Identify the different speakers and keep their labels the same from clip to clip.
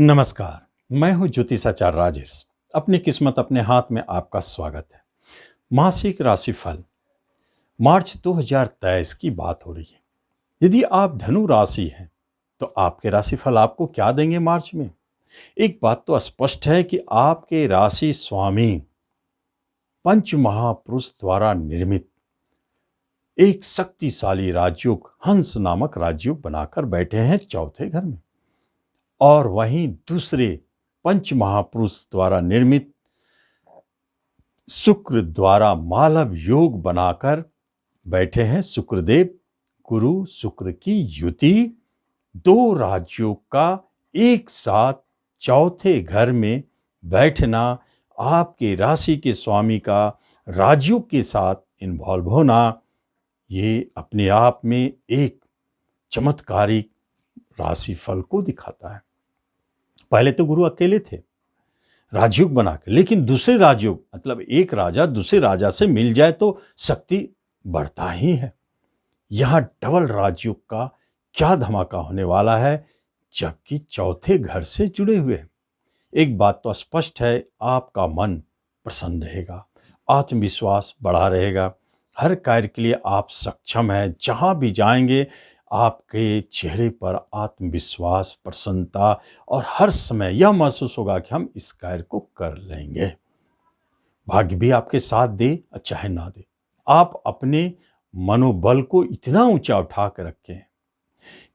Speaker 1: नमस्कार। मैं हूं ज्योतिषाचार्य राजेश। अपनी किस्मत अपने हाथ में आपका स्वागत है। मासिक राशिफल मार्च 2023 की बात हो रही है। यदि आप धनु राशि हैं तो आपके राशिफल आपको क्या देंगे मार्च में। एक बात तो स्पष्ट है कि आपके राशि स्वामी पंच महापुरुष द्वारा निर्मित एक शक्तिशाली राजयोग हंस नामक राजयोग बनाकर बैठे हैं चौथे घर में, और वहीं दूसरे पंच महापुरुष द्वारा निर्मित शुक्र द्वारा मालव योग बनाकर बैठे हैं शुक्रदेव। गुरु शुक्र की युति दो राजयोग का एक साथ चौथे घर में बैठना, आपके राशि के स्वामी का राजयोग के साथ इन्वॉल्व होना, ये अपने आप में एक चमत्कारिक राशिफल को दिखाता है। पहले तो गुरु अकेले थे राजयोग बना के, लेकिन दूसरे राजयोग मतलब एक राजा दूसरे राजा से मिल जाए तो शक्ति बढ़ता ही है। यहां डबल राजयोग का क्या धमाका होने वाला है, जबकि चौथे घर से जुड़े हुए हैं। एक बात तो स्पष्ट है, आपका मन प्रसन्न रहेगा, आत्मविश्वास बढ़ा रहेगा, हर कार्य के लिए आप सक्षम हैं। जहां भी जाएंगे आपके चेहरे पर आत्मविश्वास, प्रसन्नता और हर समय यह महसूस होगा कि हम इस कार्य को कर लेंगे। भाग्य भी आपके साथ दे चाहे ना दे, आप अपने मनोबल को इतना ऊंचा उठा कर रखे हैं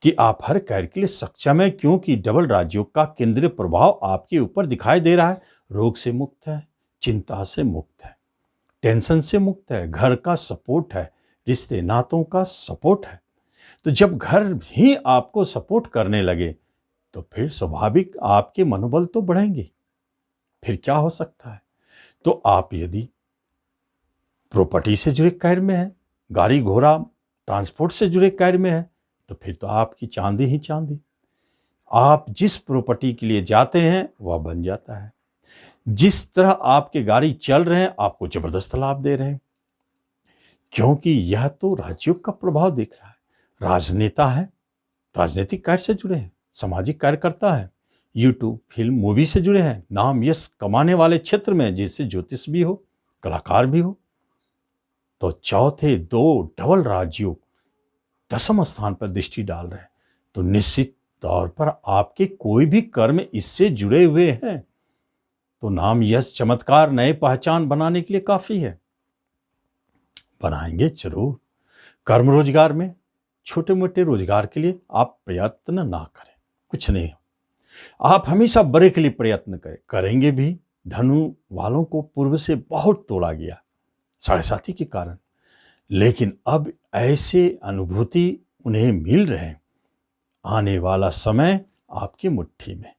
Speaker 1: कि आप हर कार्य के लिए सक्षम है, क्योंकि डबल राजयोग का केंद्रीय प्रभाव आपके ऊपर दिखाई दे रहा है। रोग से मुक्त है, चिंता से मुक्त है, टेंशन से मुक्त है, घर का सपोर्ट है, रिश्ते नातों का सपोर्ट है। तो जब घर ही आपको सपोर्ट करने लगे तो फिर स्वाभाविक आपके मनोबल तो बढ़ेंगे। फिर क्या हो सकता है, तो आप यदि प्रॉपर्टी से जुड़े कार्य में हैं, गाड़ी घोड़ा ट्रांसपोर्ट से जुड़े कार्य में हैं, तो फिर तो आपकी चांदी ही चांदी। आप जिस प्रॉपर्टी के लिए जाते हैं वह बन जाता है। जिस तरह आपके गाड़ी चल रहे हैं आपको जबरदस्त लाभ दे रहे हैं, क्योंकि यह तो राजयोग का प्रभाव दिख रहा है। राजनेता है, राजनीतिक कार्य से जुड़े हैं, सामाजिक कार्यकर्ता है, यूट्यूब फिल्म मूवी से जुड़े हैं, नाम यश कमाने वाले क्षेत्र में जैसे ज्योतिष भी हो, कलाकार भी हो, तो चौथे दो डबल राजयोग दसम स्थान पर दृष्टि डाल रहे हैं, तो निश्चित तौर पर आपके कोई भी कर्म इससे जुड़े हुए हैं तो नाम यश चमत्कार नए पहचान बनाने के लिए काफी है। बनाएंगे जरूर। कर्म रोजगार में छोटे मोटे रोजगार के लिए आप प्रयत्न ना करें, कुछ नहीं हो। आप हमेशा बड़े के लिए प्रयत्न करेंगे भी। धनु वालों को पूर्व से बहुत तोड़ा गया साढ़े साथी के कारण, लेकिन अब ऐसे अनुभूति उन्हें मिल रहे हैं। आने वाला समय आपकी मुट्ठी में,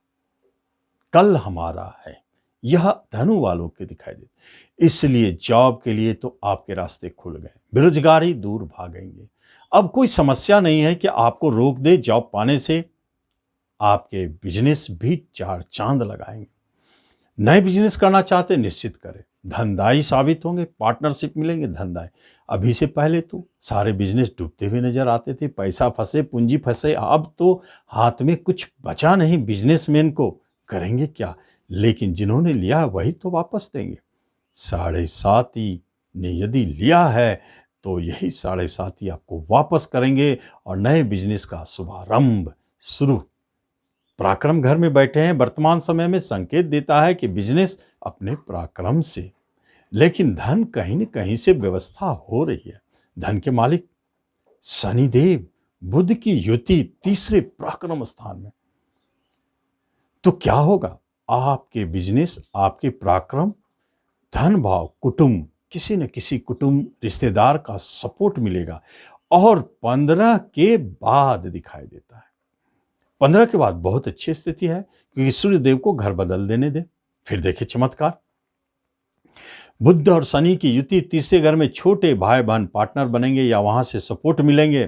Speaker 1: कल हमारा है, यह धनु वालों के दिखाई देते। इसलिए जॉब के लिए तो आपके रास्ते खुल गए, बेरोजगारी दूर भागेंगे। अब कोई समस्या नहीं है कि आपको रोक दे जॉब पाने से। आपके बिजनेस भी चार चांद लगाएंगे। नए बिजनेस करना चाहते निश्चित करें, धनदायी साबित होंगे, पार्टनरशिप मिलेंगे धनदायी। अभी से पहले तो सारे बिजनेस डूबते हुए नजर आते थे, पैसा फंसे, पूंजी फंसे। अब तो हाथ में कुछ बचा नहीं, बिजनेसमैन को करेंगे क्या। लेकिन जिन्होंने लिया वही तो वापस देंगे। साढ़े साथी ने यदि लिया है तो यही साढ़े साथी आपको वापस करेंगे और नए बिजनेस का शुभारंभ शुरू। पराक्रम घर में बैठे हैं, वर्तमान समय में संकेत देता है कि बिजनेस अपने पराक्रम से, लेकिन धन कहीं न कहीं से व्यवस्था हो रही है। धन के मालिक शनिदेव बुध की युति तीसरे पराक्रम स्थान में, तो क्या होगा, आपके बिजनेस, आपके पराक्रम, धन भाव, कुटुंब, किसी न किसी कुटुंब रिश्तेदार का सपोर्ट मिलेगा। और 15 के बाद दिखाई देता है, 15 के बाद बहुत अच्छी स्थिति है, क्योंकि सूर्यदेव को घर बदल देने दे। फिर देखिए चमत्कार, बुध और शनि की युति तीसरे घर में, छोटे भाई बहन पार्टनर बनेंगे या वहां से सपोर्ट मिलेंगे।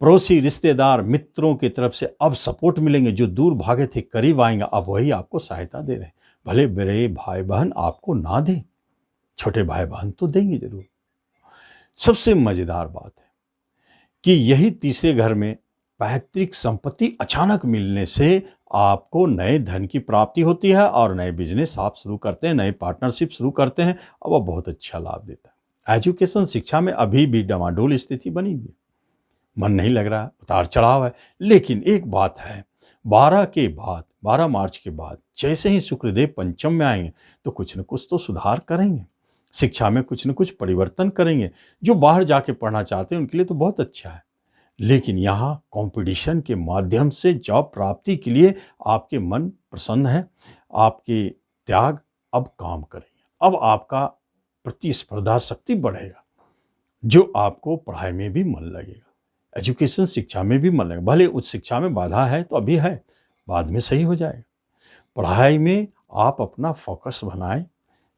Speaker 1: पड़ोसी रिश्तेदार मित्रों की तरफ से अब सपोर्ट मिलेंगे। जो दूर भागे थे करीब आएंगे, अब वही आपको सहायता दे रहे हैं। भले बड़े भाई बहन आपको ना दें, छोटे भाई बहन तो देंगे जरूर। सबसे मजेदार बात है कि यही तीसरे घर में पैतृक संपत्ति अचानक मिलने से आपको नए धन की प्राप्ति होती है और नए बिजनेस आप शुरू करते हैं, नए पार्टनरशिप शुरू करते हैं और वह बहुत अच्छा लाभ देता है। एजुकेशन शिक्षा में अभी भी डमाडोल स्थिति बनी हुई है, मन नहीं लग रहा, उतार चढ़ाव है। लेकिन एक बात है, 12 मार्च के बाद जैसे ही शुक्रदेव पंचम में आएंगे तो कुछ न कुछ तो सुधार करेंगे, शिक्षा में कुछ न कुछ परिवर्तन करेंगे। जो बाहर जाके पढ़ना चाहते हैं उनके लिए तो बहुत अच्छा है, लेकिन यहाँ कंपटीशन के माध्यम से जॉब प्राप्ति के लिए आपके मन प्रसन्न है, आपके त्याग अब काम करेंगे। अब आपका प्रतिस्पर्धा शक्ति बढ़ेगा, जो आपको पढ़ाई में भी मन लगेगा, एजुकेशन शिक्षा में भी मन लगेगा। भले उच्च शिक्षा में बाधा है तो अभी है, बाद में सही हो जाएगा। पढ़ाई में आप अपना फोकस बनाएं,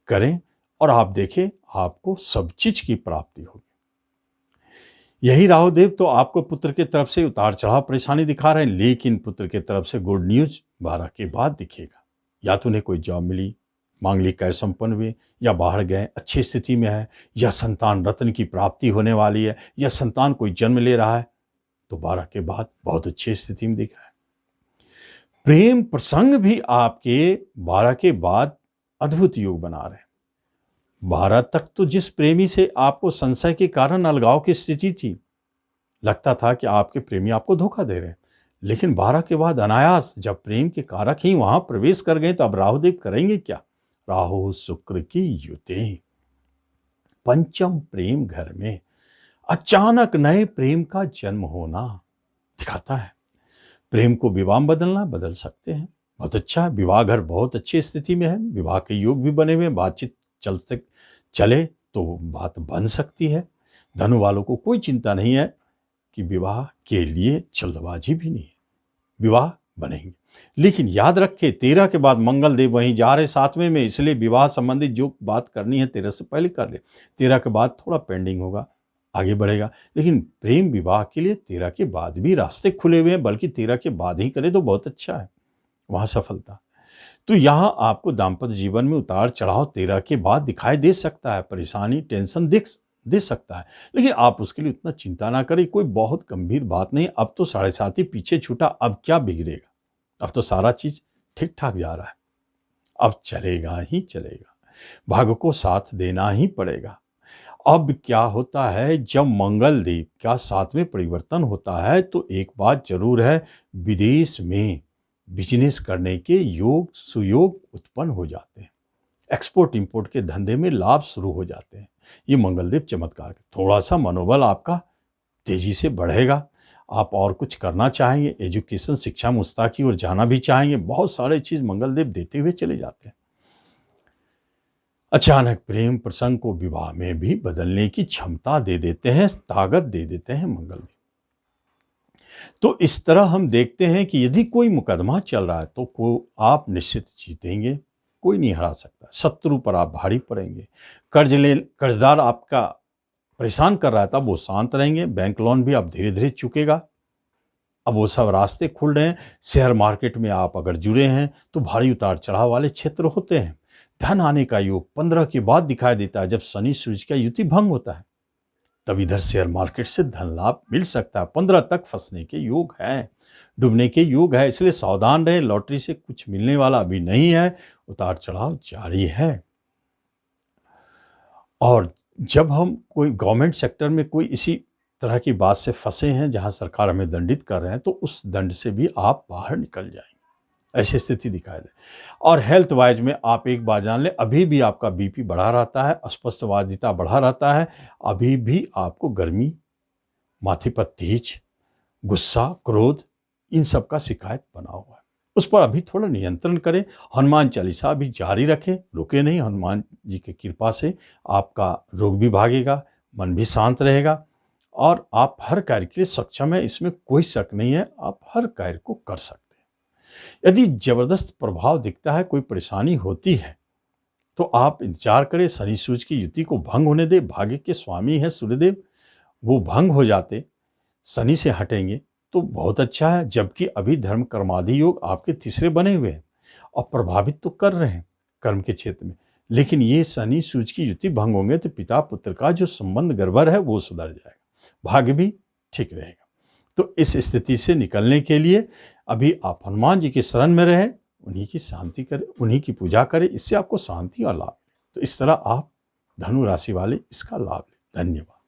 Speaker 1: करें और आप देखें आपको सब चीज की प्राप्ति होगी। यही राहुदेव तो आपको पुत्र के तरफ से उतार चढ़ाव परेशानी दिखा रहे हैं, लेकिन पुत्र के तरफ से गुड न्यूज 12 के बाद दिखेगा। या तो उन्हें कोई जॉब मिली, मांगलिक कार्य संपन्न हुए, या बाहर गए अच्छी स्थिति में है, या संतान रत्न की प्राप्ति होने वाली है, या संतान कोई जन्म ले रहा है, तो 12 के बाद बहुत अच्छी स्थिति में दिख रहा है। प्रेम प्रसंग भी आपके 12 के बाद अद्भुत योग बना रहे हैं। 12 तक तो जिस प्रेमी से आपको संशय के कारण अलगाव की स्थिति थी, लगता था कि आपके प्रेमी आपको धोखा दे रहे हैं, लेकिन 12 के बाद अनायास जब प्रेम के कारक ही वहां प्रवेश कर गए तो अब राहुदेव करेंगे क्या? राहु शुक्र की युति, पंचम प्रेम घर में अचानक नए प्रेम का जन्म होना दिखाता है। प्रेम को विवाह में बदलना, बदल सकते हैं, बहुत अच्छा है। विवाह घर बहुत अच्छी स्थिति में है, विवाह के योग भी बने हुए हैं, बातचीत चले तो बात बन सकती है। धनु वालों को कोई चिंता नहीं है कि विवाह के लिए जल्दबाजी भी नहीं है, विवाह बनेंगे। लेकिन याद रखें 13 के बाद मंगल देव वहीं जा रहे 7वें में, इसलिए विवाह संबंधित जो बात करनी है 13 से पहले कर ले। 13 के बाद थोड़ा पेंडिंग होगा, आगे बढ़ेगा। लेकिन प्रेम विवाह के लिए 13 के बाद भी रास्ते खुले हुए हैं, बल्कि 13 के बाद ही करे तो बहुत अच्छा है, वहां सफलता। तो यहाँ आपको दाम्पत्य जीवन में उतार चढ़ाव 13 के बाद दिखाई दे सकता है, परेशानी टेंशन दे सकता है, लेकिन आप उसके लिए उतना चिंता ना करें, कोई बहुत गंभीर बात नहीं। अब तो 7.5 ही पीछे छूटा, अब क्या बिगड़ेगा, अब तो सारा चीज ठीक ठाक जा रहा है, अब चलेगा ही चलेगा, भाग्य को साथ देना ही पड़ेगा। अब क्या होता है, जब मंगल देव का 7वें परिवर्तन होता है तो एक बात जरूर है, विदेश में बिजनेस करने के योग सुयोग उत्पन्न हो जाते हैं, एक्सपोर्ट इंपोर्ट के धंधे में लाभ शुरू हो जाते हैं। ये मंगलदेव चमत्कार, थोड़ा सा मनोबल आपका तेजी से बढ़ेगा, आप और कुछ करना चाहेंगे, एजुकेशन शिक्षा मुस्ता की ओर जाना भी चाहेंगे, बहुत सारे चीज मंगलदेव देते हुए चले जाते हैं। अचानक प्रेम प्रसंग को विवाह में भी बदलने की क्षमता दे देते हैं, ताकत दे देते हैं मंगलदेव। तो इस तरह हम देखते हैं कि यदि कोई मुकदमा चल रहा है तो आप निश्चित जीतेंगे, कोई नहीं हरा सकता। शत्रु पर आप भारी पड़ेंगे, कर्जदार आपका परेशान कर रहा था, वो शांत रहेंगे, बैंक लोन भी अब धीरे धीरे चुकेगा, अब वो सब रास्ते खुल रहे हैं। शेयर मार्केट में आप अगर जुड़े हैं तो भारी उतार चढ़ाव वाले क्षेत्र होते हैं। धन आने का योग 15 के बाद दिखाई देता है, जब शनि सूर्य का युति भंग होता है, तब इधर शेयर मार्केट से धन लाभ मिल सकता है। 15 तक फंसने के योग है, डूबने के योग है, इसलिए सावधान रहे। लॉटरी से कुछ मिलने वाला अभी नहीं है, उतार चढ़ाव जारी है। और जब हम कोई गवर्नमेंट सेक्टर में कोई इसी तरह की बात से फंसे हैं जहां सरकार हमें दंडित कर रहे हैं, तो उस दंड से भी आप बाहर निकल जाएंगे, ऐसी स्थिति दिखाई दे। और हेल्थ वाइज में आप एक बात जान लें, अभी भी आपका बीपी बढ़ा रहता है, अस्पष्टवादिता बढ़ा रहता है, अभी भी आपको गर्मी, माथे पर तेज, गुस्सा, क्रोध, इन सब का शिकायत बना हुआ है। उस पर अभी थोड़ा नियंत्रण करें। हनुमान चालीसा भी जारी रखें, रुके नहीं। हनुमान जी की कृपा से आपका रोग भी भागेगा, मन भी शांत रहेगा और आप हर कार्य के लिए सक्षम है, इसमें कोई शक नहीं है, आप हर कार्य को कर सकते हैं। यदि जबरदस्त प्रभाव दिखता है, कोई परेशानी होती है, तो आप इंतजार करें, शनि सूर्य की युति को भंग होने दे। भाग्य के स्वामी है सूर्यदेव, वो भंग हो जाते, शनि से हटेंगे तो बहुत अच्छा है। जबकि अभी धर्म कर्मादि योग आपके तीसरे बने हुए हैं और प्रभावित तो कर रहे हैं कर्म के क्षेत्र में, लेकिन ये शनि सूर्य की युति भंग होंगे तो पिता पुत्र का जो संबंध गड़बड़ है वो सुधर जाएगा, भाग्य भी ठीक रहेगा। तो इस स्थिति से निकलने के लिए अभी आप हनुमान जी की शरण में रहें, उन्हीं की शांति करें, उन्हीं की पूजा करें, इससे आपको शांति और लाभ। तो इस तरह आप धनु राशि वाले इसका लाभ लें। धन्यवाद।